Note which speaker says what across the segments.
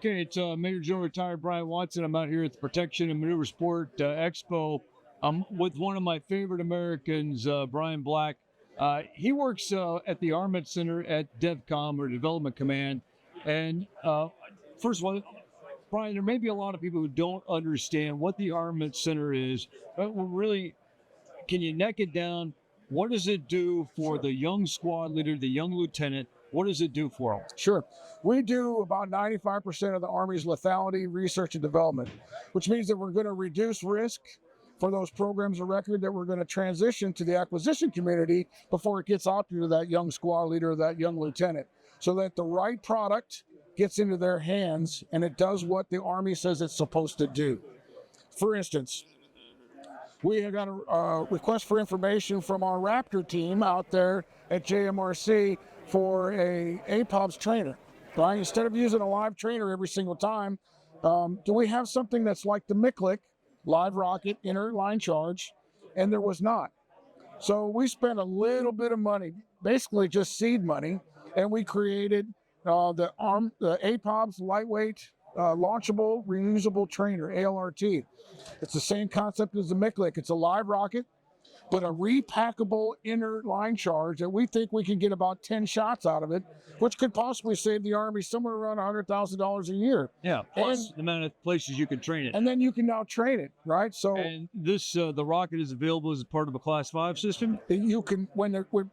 Speaker 1: Okay, it's Major General Retired Bryan Watson. I'm out here at the Protection and Maneuver Sport Expo. I'm with one of my favorite Americans, Brian Black. He works at the Armament Center at DEVCOM, or Development Command. And first of all, Brian, there may be a lot of people who don't understand what the Armament Center is. But really, can you neck it down? What does it do for the young squad leader, the young lieutenant? What does it do for them?
Speaker 2: Sure. We do about 95% of the Army's lethality research and development, which means that we're going to reduce risk for those programs of record that we're going to transition to the acquisition community before it gets out to that young squad leader or that young lieutenant, so that the right product gets into their hands and it does what the Army says it's supposed to do. For instance, we have got a request for information from our Raptor team out there at JMRC for a APOBS trainer. Right? Instead of using a live trainer every single time, do we have something that's like the MICLIC, live rocket, inner line charge? And there was not. So we spent a little bit of money, basically just seed money, and we created the APOBS lightweight, launchable, reusable trainer, ALRT. It's the same concept as the MICLIC. It's a live rocket, but a repackable inner line charge that we think we can get about 10 shots out of it, which could possibly save the Army somewhere around $100,000 a year.
Speaker 1: Yeah, plus the amount of places you can train it.
Speaker 2: And then you can now train it, right? So,
Speaker 1: and this, the rocket is available as part of a Class 5 system?
Speaker 2: You can,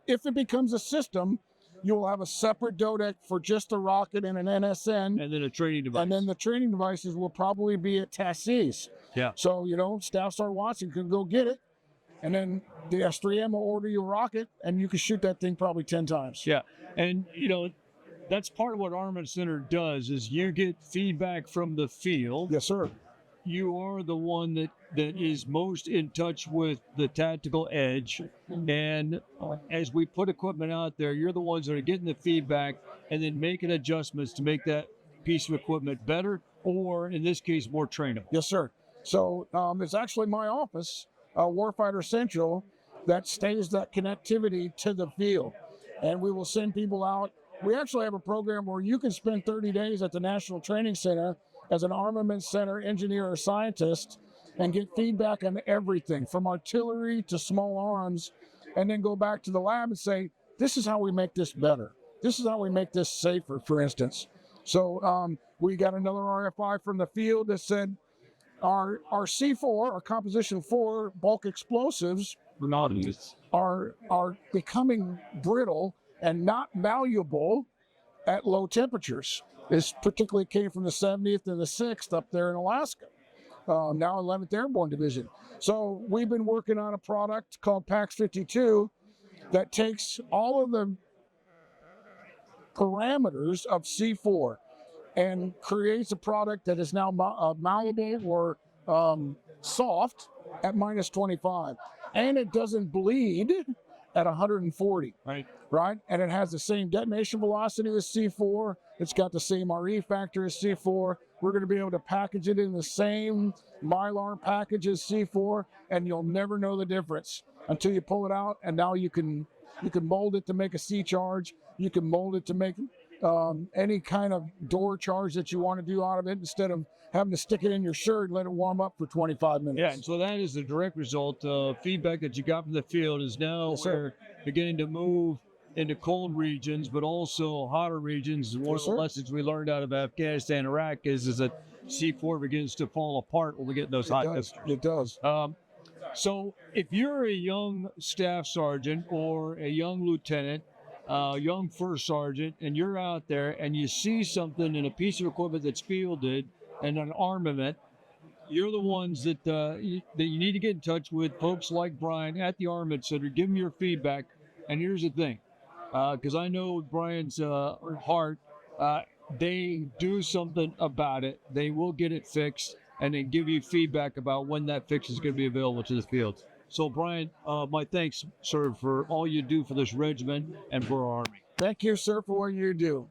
Speaker 2: if it becomes a system, you will have a separate DODEC for just the rocket and an NSN.
Speaker 1: And then a training device.
Speaker 2: And then the training devices will probably be at TASEEs.
Speaker 1: Yeah.
Speaker 2: So, Staff Sergeant Watson can go get it. And then the S3M will order you a rocket, and you can shoot that thing probably 10 times.
Speaker 1: Yeah, and that's part of what Armament Center does, is you get feedback from the field.
Speaker 2: Yes, sir.
Speaker 1: You are the one that is most in touch with the tactical edge. And as we put equipment out there, you're the ones that are getting the feedback and then making adjustments to make that piece of equipment better, or in this case, more trainable.
Speaker 2: Yes, sir. So it's actually my office, Warfighter Central, that stays that connectivity to the field. And we will send people out. We actually have a program where you can spend 30 days at the National Training Center as an Armament Center engineer or scientist and get feedback on everything from artillery to small arms, and then go back to the lab and say, this is how we make this better. This is how we make this safer, for instance. So we got another RFI from the field that said, our C4, our Composition 4 bulk explosives are becoming brittle and not malleable at low temperatures. This particularly came from the 70th and the 6th up there in Alaska, now 11th Airborne Division. So we've been working on a product called PAX 52 that takes all of the parameters of C4 and creates a product that is now malleable or soft at minus 25. And it doesn't bleed at 140. Right? And it has the same detonation velocity as C4. It's got the same RE factor as C4. We're going to be able to package it in the same Mylar package as C4, and you'll never know the difference until you pull it out. And now you can mold it to make a C charge. You can mold it to make any kind of door charge that you want to do out of it, instead of having to stick it in your shirt and let it warm up for 25 minutes.
Speaker 1: Yeah, and so that is the direct result. Feedback that you got from the field is now we're beginning to move into cold regions, but also hotter regions. One of the lessons we learned out of Afghanistan and Iraq is that C4 begins to fall apart when we get in those hot temperatures.
Speaker 2: It does.
Speaker 1: So if you're a young staff sergeant or a young lieutenant, young first sergeant, and you're out there and you see something in a piece of equipment that's fielded and an armament, you're the ones that you need to get in touch with folks like Brian at the Armament Center. Give them your feedback. And here's the thing, because I know Brian's heart, they do something about it. They will get it fixed, and then give you feedback about when that fix is going to be available to the field. So, Brian, my thanks, sir, for all you do for this regiment and for our Army.
Speaker 2: Thank you, sir, for what you do.